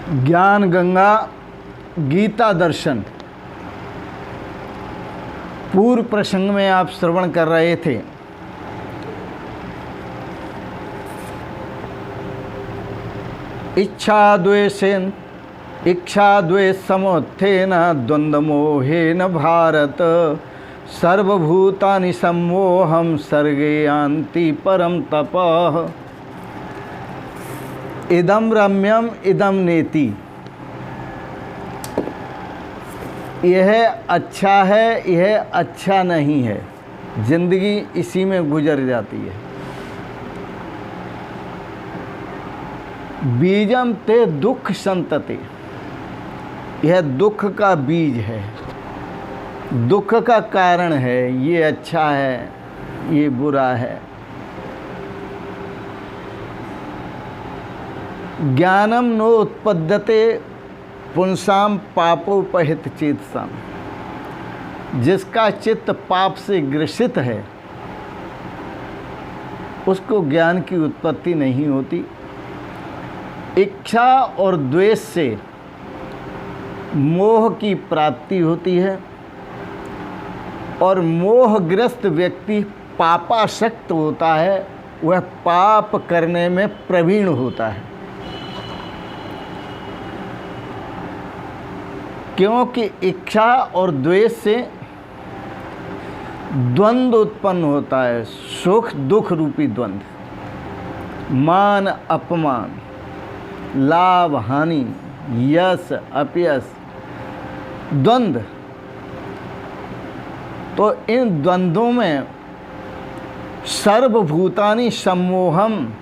ज्ञान गंगा गीता दर्शन। पूर्व प्रसंग में आप श्रवण कर रहे थे। इच्छा द्वेष समोत्थेन द्वंद्व मोहेन भारत सर्वभूतानि सम्मोहं सर्गे यान्ति परम तपः। इदम रम्यम इदम नेति। यह अच्छा है, यह अच्छा नहीं है। जिंदगी इसी में गुजर जाती है। बीजम ते दुख संतति। यह दुख का बीज है, दुख का कारण है। ये अच्छा है, ये बुरा है। ज्ञानम नो उत्पद्यते पुंसाम पापोपहित चेतसाम। जिसका चित्त पाप से ग्रसित है उसको ज्ञान की उत्पत्ति नहीं होती। इच्छा और द्वेष से मोह की प्राप्ति होती है और मोहग्रस्त व्यक्ति पापासक्त होता है, वह पाप करने में प्रवीण होता है। क्योंकि इच्छा और द्वेष से द्वंद्व उत्पन्न होता है, सुख दुख रूपी द्वंद्व, मान अपमान, लाभ हानि, यश अपयश, द्वंद्व। तो इन द्वंद्वों में सर्वभूतानि सम्मोहम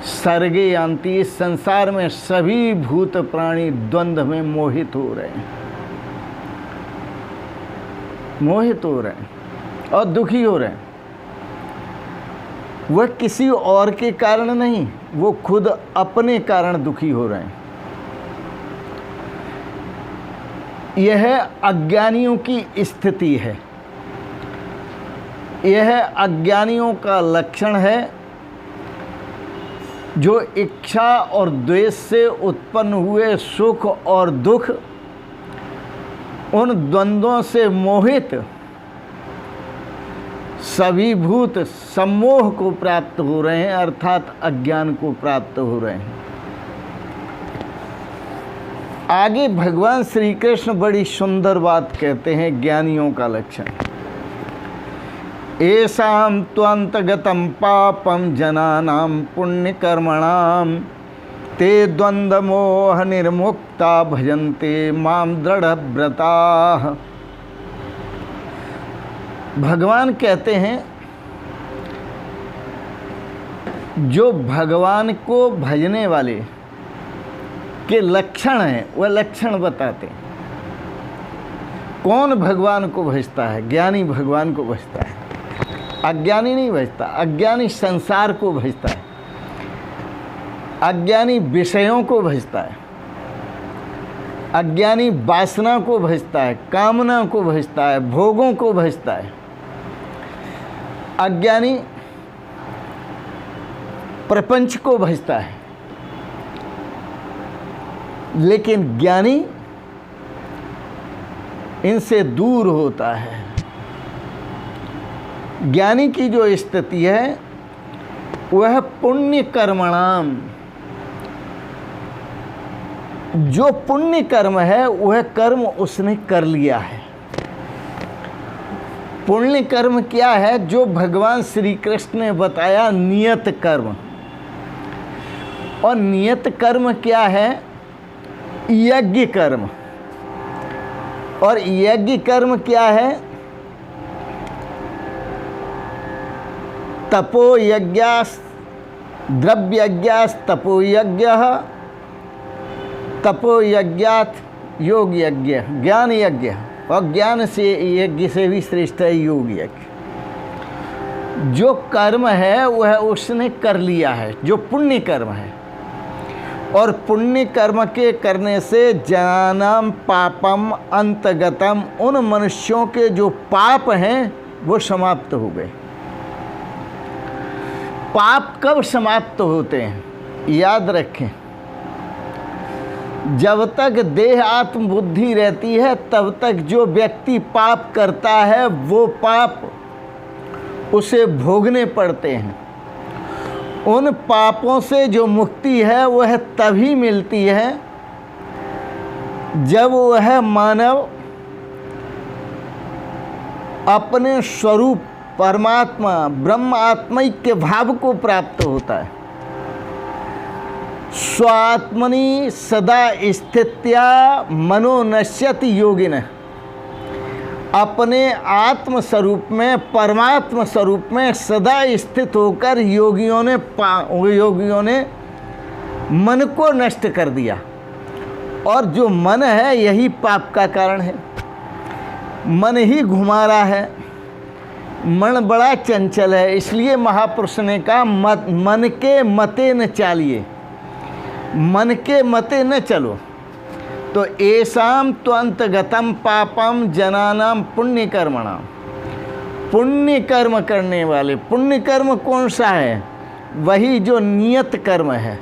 सर्गे यान्ति। इस संसार में सभी भूत प्राणी द्वंद्व में मोहित हो रहे हैं, मोहित हो रहे हैं और दुखी हो रहे हैं। वह किसी और के कारण नहीं, वो खुद अपने कारण दुखी हो रहे हैं। यह अज्ञानियों की स्थिति है, यह अज्ञानियों का लक्षण है, जो इच्छा और द्वेष से उत्पन्न हुए सुख और दुख, उन द्वंद्वों से मोहित सभी भूत सम्मोह को प्राप्त हो रहे हैं, अर्थात अज्ञान को प्राप्त हो रहे हैं। आगे भगवान श्री कृष्ण बड़ी सुंदर बात कहते हैं ज्ञानियों का लक्षण। येषां त्वन्तगतं पापं जनानां पुण्यकर्मणां ते द्वन्द्वमोह निर्मुक्ता भजन्ते मां दृढ़व्रताः। भगवान कहते हैं जो भगवान को भजने वाले के लक्षण हैं, वह लक्षण बताते हैं। कौन भगवान को भजता है? ज्ञानी भगवान को भजता है, अज्ञानी नहीं भजता। अज्ञानी संसार को भजता है, अज्ञानी विषयों को भजता है, अज्ञानी वासना को भजता है, कामना को भजता है, भोगों को भजता है। अज्ञानी प्रपंच को भजता है, लेकिन ज्ञानी इनसे दूर होता है। ज्ञानी की जो स्थिति है वह पुण्य कर्मणाम, जो पुण्य कर्म है वह कर्म उसने कर लिया है। पुण्य कर्म क्या है? जो भगवान श्री कृष्ण ने बताया नियत कर्म। और नियत कर्म क्या है? यज्ञ कर्म। और यज्ञ कर्म क्या है? तपो यज्ञास द्रव्य यज्ञास तपो यज्ञ तपो यज्ञात योग यज्ञ ज्ञान यज्ञ। और ज्ञान से यज्ञ से भी श्रेष्ठ है योग यज्ञ। जो कर्म है वह उसने कर लिया है, जो पुण्य कर्म है। और पुण्य कर्म के करने से जनानाम पापम अंतगतम, उन मनुष्यों के जो पाप हैं वो समाप्त हो गए। पाप कब समाप्त होते हैं? याद रखें, जब तक देह आत्मबुद्धि रहती है तब तक जो व्यक्ति पाप करता है वो पाप उसे भोगने पड़ते हैं। उन पापों से जो मुक्ति है वह तभी मिलती है जब वह मानव अपने स्वरूप परमात्मा ब्रह्म आत्मैक्य भाव को प्राप्त होता है। स्वात्मनि सदा स्थित्या मनो नश्यति योगिन, अपने आत्म स्वरूप में परमात्म स्वरूप में सदा स्थित होकर योगियों ने मन को नष्ट कर दिया। और जो मन है यही पाप का कारण है। मन ही घुमा रहा है, मन बड़ा चंचल है। इसलिए महापुरुष ने कहा मन के मते न चालिए, मन के मते न चलो। तो ऐसाम तो अंतगतम पापम जनानाम पुण्य कर्मणाम, पुण्य कर्म करने वाले। पुण्य कर्म कौन सा है? वही जो नियत कर्म है,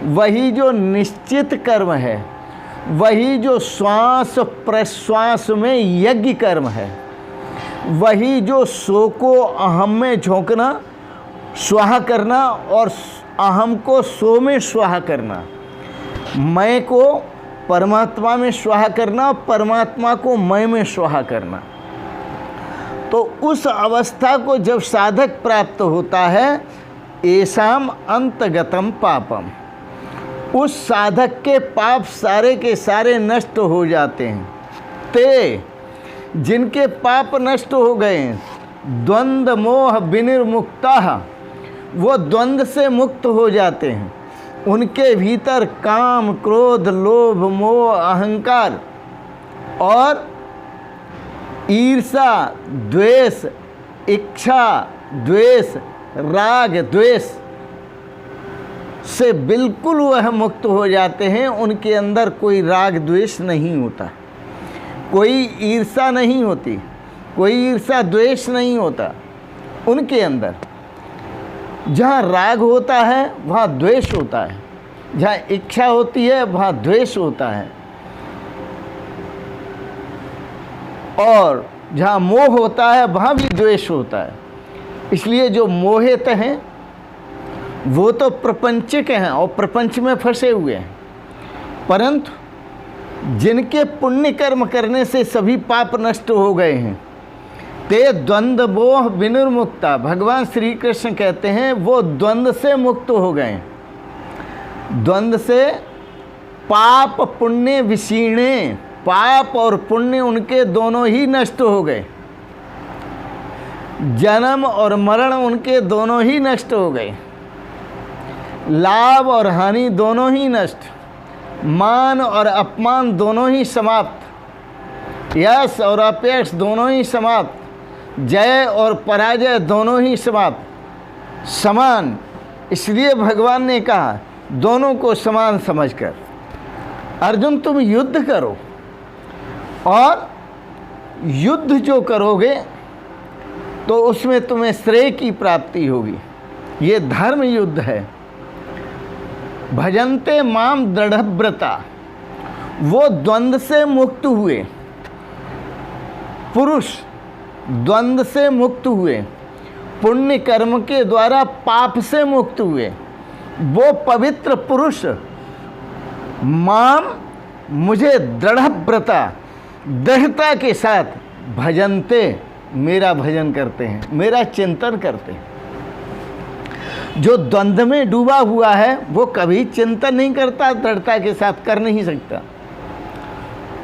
वही जो निश्चित कर्म है, वही जो श्वास प्रश्वास में यज्ञ कर्म है, वही जो सो को अहम में झोंकना स्वाहा करना और अहम को सो में स्वाहा करना, मैं को परमात्मा में स्वाहा करना और परमात्मा को मैं में स्वाहा करना। तो उस अवस्था को जब साधक प्राप्त होता है, ऐसाम अंतगतम पापम, उस साधक के पाप सारे के सारे नष्ट हो जाते हैं। ते जिनके पाप नष्ट हो गए, द्वंद्व मोह विनिर्मुक्ता, वो द्वंद्व से मुक्त हो जाते हैं। उनके भीतर काम क्रोध लोभ मोह अहंकार और ईर्षा द्वेष इच्छा द्वेष राग द्वेष से बिल्कुल वह मुक्त हो जाते हैं। उनके अंदर कोई राग द्वेष नहीं होता, कोई ईर्षा नहीं होती, कोई ईर्षा द्वेष नहीं होता उनके अंदर। जहाँ राग होता है वहाँ द्वेष होता है, जहाँ इच्छा होती है वहाँ द्वेष होता है, और जहाँ मोह होता है वहाँ भी द्वेष होता है। इसलिए जो मोहित हैं वो तो प्रपंचिक हैं और प्रपंच में फंसे हुए हैं, परंतु जिनके पुण्य कर्म करने से सभी पाप नष्ट हो गए हैं, ते द्वंद्व मोह विनिर्मुक्ता, भगवान श्री कृष्ण कहते हैं वो द्वंद्व से मुक्त हो गए। द्वंद्व से पाप पुण्य विशीणे, पाप और पुण्य उनके दोनों ही नष्ट हो गए। जन्म और मरण उनके दोनों ही नष्ट हो गए। लाभ और हानि दोनों ही नष्ट, मान और अपमान दोनों ही समाप्त, यश और अपयश दोनों ही समाप्त, जय और पराजय दोनों ही समाप्त, समान। इसलिए भगवान ने कहा दोनों को समान समझकर अर्जुन तुम युद्ध करो, और युद्ध जो करोगे तो उसमें तुम्हें श्रेय की प्राप्ति होगी। ये धर्म युद्ध है। भजन्ते माम दृढ़व्रता, वो द्वंद्व से मुक्त हुए पुरुष, द्वंद्व से मुक्त हुए, पुण्य कर्म के द्वारा पाप से मुक्त हुए, वो पवित्र पुरुष माम मुझे दृढ़व्रता, दृढ़ता के साथ भजन्ते, मेरा भजन करते हैं, मेरा चिंतन करते हैं। जो द्वंद्व में डूबा हुआ है वो कभी चिंतन नहीं करता, दृढ़ता के साथ कर नहीं सकता।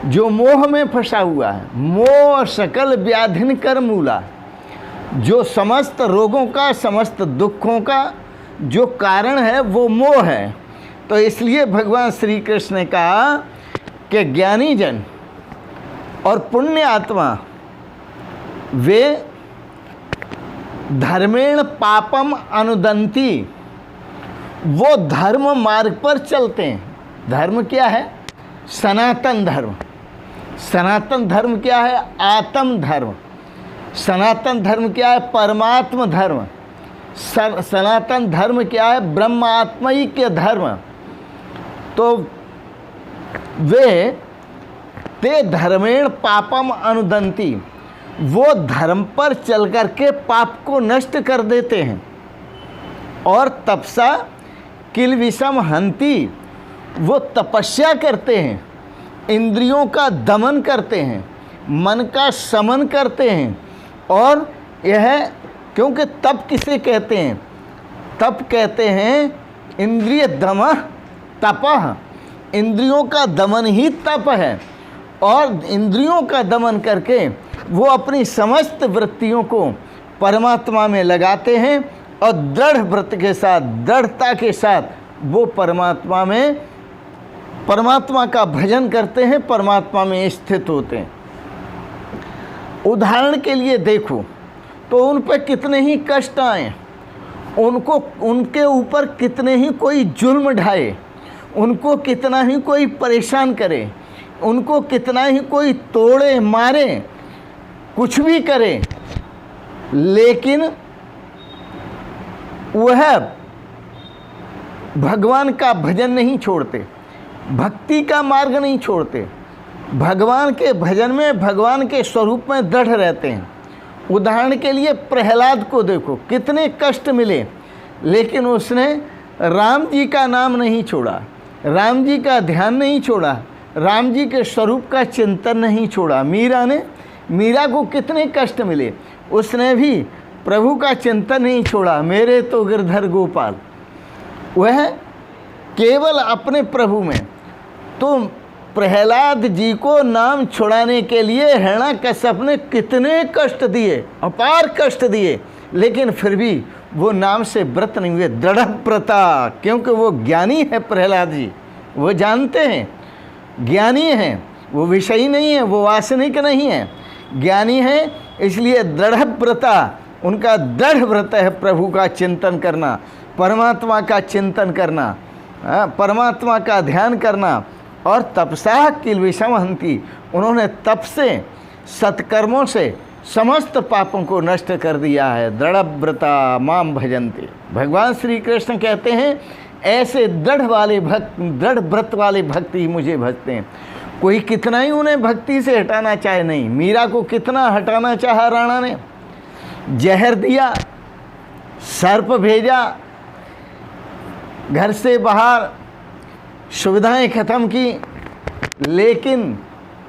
जो मोह में फंसा हुआ है, मोह सकल व्याधिन कर मूला, जो समस्त रोगों का समस्त दुखों का जो कारण है वो मोह है। तो इसलिए भगवान श्री कृष्ण ने कहा कि ज्ञानी जन और पुण्य आत्मा वे धर्मेण पापम अनुदंती, वो धर्म मार्ग पर चलते हैं। धर्म क्या है? सनातन धर्म। सनातन धर्म क्या है? आत्म धर्म। सनातन धर्म क्या है? परमात्म धर्म। सनातन धर्म क्या है? ब्रह्मात्मैक्य धर्म। तो वे ते धर्मेण पापम अनुदंती, वो धर्म पर चल कर के पाप को नष्ट कर देते हैं। और तपसा किल विषम हंती, वो तपस्या करते हैं, इंद्रियों का दमन करते हैं, मन का शमन करते हैं। और यह क्योंकि तप किसे कहते हैं? तप कहते हैं इंद्रिय दमः तपः, इंद्रियों का दमन ही तप है। और इंद्रियों का दमन करके वो अपनी समस्त वृत्तियों को परमात्मा में लगाते हैं और दृढ़ व्रत के साथ, दृढ़ता के साथ वो परमात्मा का भजन करते हैं, परमात्मा में स्थित होते हैं। उदाहरण के लिए देखो तो उन पर कितने ही कष्ट आए, उनके ऊपर कितने ही कोई जुल्म ढाए, उनको कितना ही कोई परेशान करे, उनको कितना ही कोई तोड़े मारे, कुछ भी करे, लेकिन वह भगवान का भजन नहीं छोड़ते, भक्ति का मार्ग नहीं छोड़ते, भगवान के भजन में, भगवान के स्वरूप में दृढ़ रहते हैं। उदाहरण के लिए प्रहलाद को देखो, कितने कष्ट मिले, लेकिन उसने राम जी का नाम नहीं छोड़ा, राम जी का ध्यान नहीं छोड़ा, राम जी के स्वरूप का चिंतन नहीं छोड़ा। मीरा को कितने कष्ट मिले, उसने भी प्रभु का चिंतन नहीं छोड़ा, मेरे तो गिरधर गोपाल। वह केवल अपने प्रभु में। तो प्रहलाद जी को नाम छुड़ाने के लिए हिरण्याकश्यप ने कितने कष्ट दिए, अपार कष्ट दिए, लेकिन फिर भी वो नाम से व्रत नहीं हुए, दृढ़ व्रता। क्योंकि वो ज्ञानी है प्रहलाद जी, वो जानते हैं, ज्ञानी हैं, वो विषयी नहीं है, वो वासनिक नहीं है, ज्ञानी है, इसलिए दृढ़ व्रता। उनका दृढ़ व्रत है प्रभु का चिंतन करना, परमात्मा का चिंतन करना, परमात्मा का ध्यान करना। और तपसा किल विषम हंति, उन्होंने तप से, सत्कर्मों से समस्त पापों को नष्ट कर दिया है। दृढ़ व्रता माम भजन्ते, भगवान श्री कृष्ण कहते हैं ऐसे दृढ़ व्रत वाले भक्ति ही मुझे भजते हैं। कोई कितना ही उन्हें भक्ति से हटाना चाहे नहीं। मीरा को कितना हटाना चाहा राणा ने, जहर दिया, सर्प भेजा, घर से बाहर सुविधाएं खत्म की, लेकिन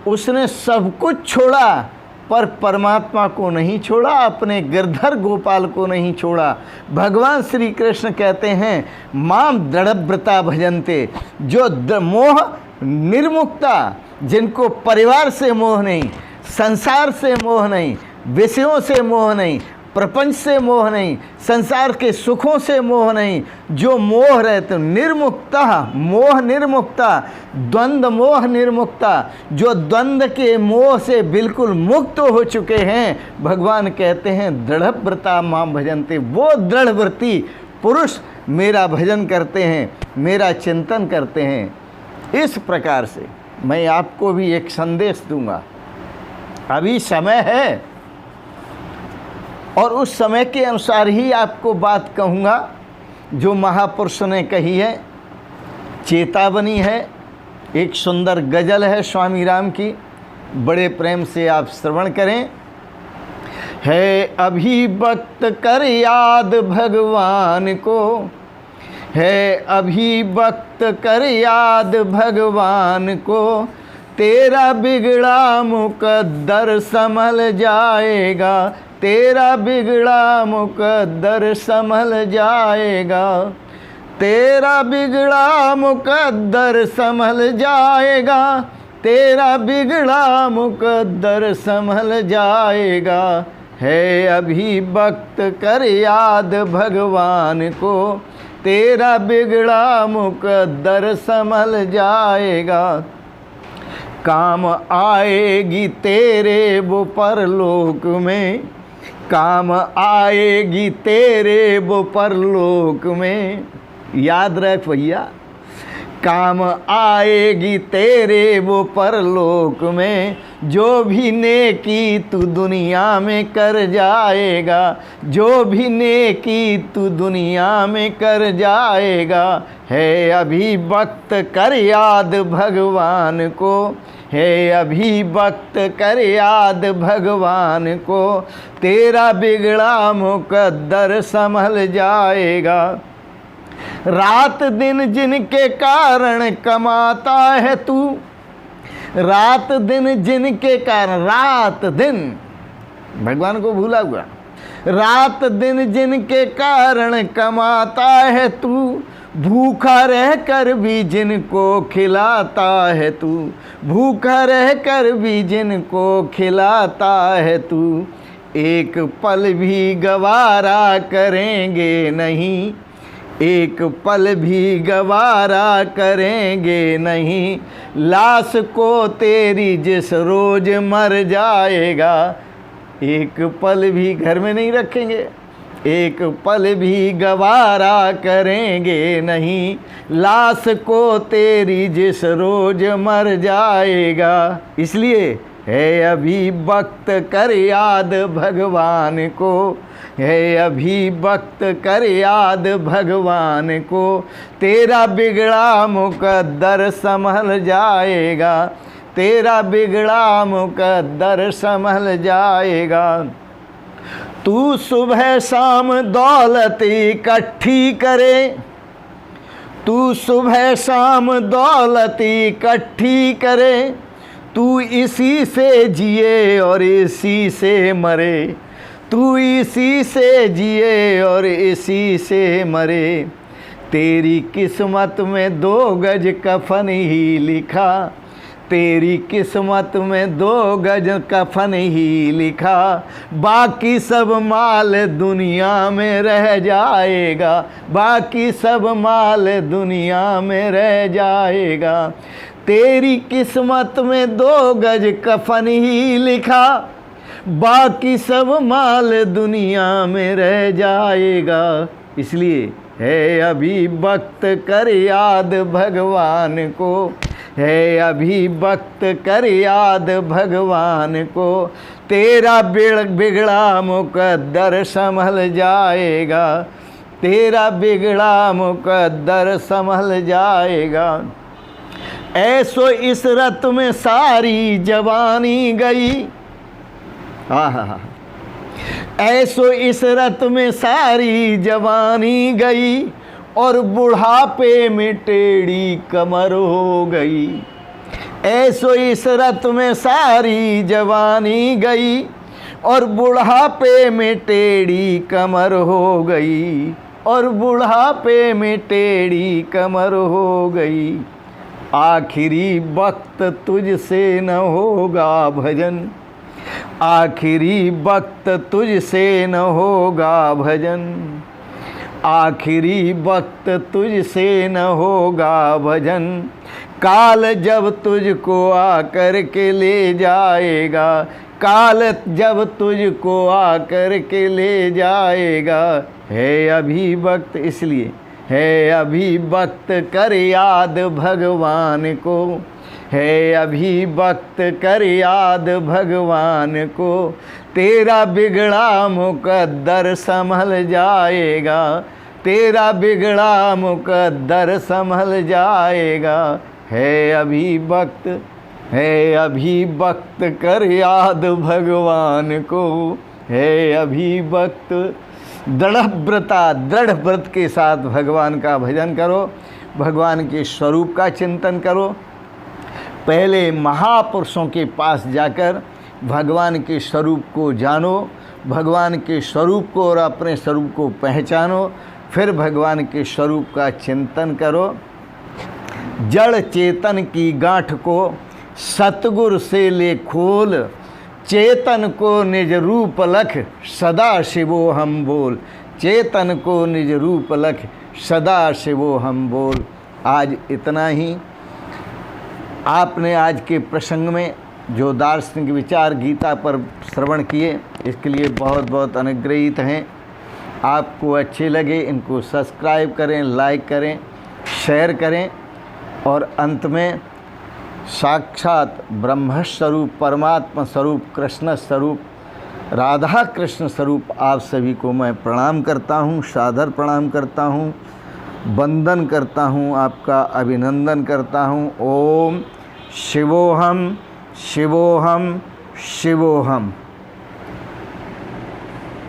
उसने सब कुछ छोड़ा, पर परमात्मा को नहीं छोड़ा, अपने गिरधर गोपाल को नहीं छोड़ा। भगवान श्री कृष्ण कहते हैं माम दृढ़व्रता भजन्ते, जो मोह निर्मुक्ता, जिनको परिवार से मोह नहीं, संसार से मोह नहीं, विषयों से मोह नहीं, प्रपंच से मोह नहीं, संसार के सुखों से मोह नहीं, जो मोह रहते, निर्मुक्ता, मोह निर्मुक्ता, द्वंद्व मोह निर्मुक्ता, जो द्वंद्व के मोह से बिल्कुल मुक्त हो चुके हैं। भगवान कहते हैं दृढ़व्रता माम भजन्ते, वो दृढ़व्रती पुरुष मेरा भजन करते हैं, मेरा चिंतन करते हैं। इस प्रकार से मैं आपको भी एक संदेश दूंगा। अभी समय है और उस समय के अनुसार ही आपको बात कहूँगा जो महापुरुष ने कही है, चेतावनी है। एक सुंदर गज़ल है स्वामी राम की, बड़े प्रेम से आप श्रवण करें। है अभी वक्त कर याद भगवान को, है अभी वक्त कर याद भगवान को, तेरा बिगड़ा मुकद्दर संभल जाएगा, तेरा बिगड़ा मुकद्दर संभल जाएगा, तेरा बिगड़ा मुकद्दर संभल जाएगा, तेरा बिगड़ा मुकद्दर संभल जाएगा। है अभी वक्त कर याद भगवान को, तेरा बिगड़ा मुकद्दर संभल जाएगा। काम आएगी तेरे वो परलोक में, काम आएगी तेरे वो परलोक में। याद रख भैया, काम आएगी तेरे वो परलोक में, जो भी नेकी तू दुनिया में कर जाएगा, जो भी नेकी तू दुनिया में कर जाएगा। है अभी वक्त कर याद भगवान को, है अभी वक्त कर याद भगवान को, तेरा बिगड़ा मुकद्दर संभल जाएगा। रात दिन जिनके कारण कमाता है तू, रात दिन जिनके कारण, रात दिन भगवान को भूला हुआ, रात दिन जिनके कारण कमाता है तू, भूखा रह कर भी जिनको खिलाता है तू, भूखा रह कर भी जिनको खिलाता है तू, एक पल भी गवारा करेंगे नहीं, एक पल भी गवारा करेंगे नहीं, लाश को तेरी जिस रोज मर जाएगा। एक पल भी घर में नहीं रखेंगे, एक पल भी गवारा करेंगे नहीं, लाश को तेरी जिस रोज मर जाएगा। इसलिए है अभी वक्त कर याद भगवान को, है अभी वक्त कर याद भगवान को, तेरा बिगड़ा मुकद्दर संभल जाएगा, तेरा बिगड़ा मुकद्दर संभल जाएगा। तू सुबह शाम दौलत इकट्ठी करे, तू सुबह शाम दौलत इकट्ठी करे, तू इसी से जिए और इसी से मरे, तू इसी से जिए और इसी से मरे। तेरी किस्मत में 2 गज कफन ही लिखा, तेरी किस्मत में 2 गज कफन ही लिखा, बाकी सब माल दुनिया में रह जाएगा, बाकी सब माल दुनिया में रह जाएगा। तेरी किस्मत में 2 गज कफन ही लिखा, बाकी सब माल दुनिया में रह जाएगा। इसलिए है अभी वक्त कर याद भगवान को, है अभी वक्त कर याद भगवान को, तेरा बिगड़ा मुकद्दर संभल जाएगा, तेरा बिगड़ा मुकद्दर संभल जाएगा। ऐसो इस रत में सारी जवानी गई, आहा, ऐसो इस रत में सारी जवानी गई, और बुढ़ापे में टेढ़ी कमर हो गई। ऐसो इस रत में सारी जवानी गई, और बुढ़ापे में टेढ़ी कमर हो गई, और बुढ़ापे में टेढ़ी कमर हो गई। आखिरी वक्त तुझसे न होगा भजन, आखिरी वक्त तुझसे न होगा भजन, आखिरी वक्त तुझसे न होगा भजन। काल जब तुझको आकर के ले जाएगा, काल जब तुझको आकर के ले जाएगा। है अभी वक्त, इसलिए है अभी वक्त कर याद भगवान को, है अभी वक्त कर याद भगवान को, तेरा बिगड़ा मुकद्दर संभल जाएगा, तेरा बिगड़ा मुकद्दर संभल जाएगा। है अभी वक्त, है अभी वक्त कर याद भगवान को, है अभी वक्त। दृढ़ व्रत के साथ भगवान का भजन करो, भगवान के स्वरूप का चिंतन करो। पहले महापुरुषों के पास जाकर भगवान के स्वरूप को जानो, भगवान के स्वरूप को और अपने स्वरूप को पहचानो, फिर भगवान के स्वरूप का चिंतन करो। जड़ चेतन की गांठ को सतगुरु से ले खोल, चेतन को निज रूप लख सदा शिवो हम बोल, चेतन को निज रूप लख सदा शिवो हम बोल। आज इतना ही। आपने आज के प्रसंग में जो दार्शनिक विचार गीता पर श्रवण किए, इसके लिए बहुत बहुत अनुग्रहित हैं। आपको अच्छे लगे इनको सब्सक्राइब करें, लाइक करें, शेयर करें। और अंत में साक्षात ब्रह्म स्वरूप, परमात्मा स्वरूप, कृष्ण स्वरूप, राधा कृष्ण स्वरूप आप सभी को मैं प्रणाम करता हूँ, सादर प्रणाम करता हूँ। वंदन करता हूँ, आपका अभिनंदन करता हूँ। ओम शिवोहम शिवोहम शिवोहम।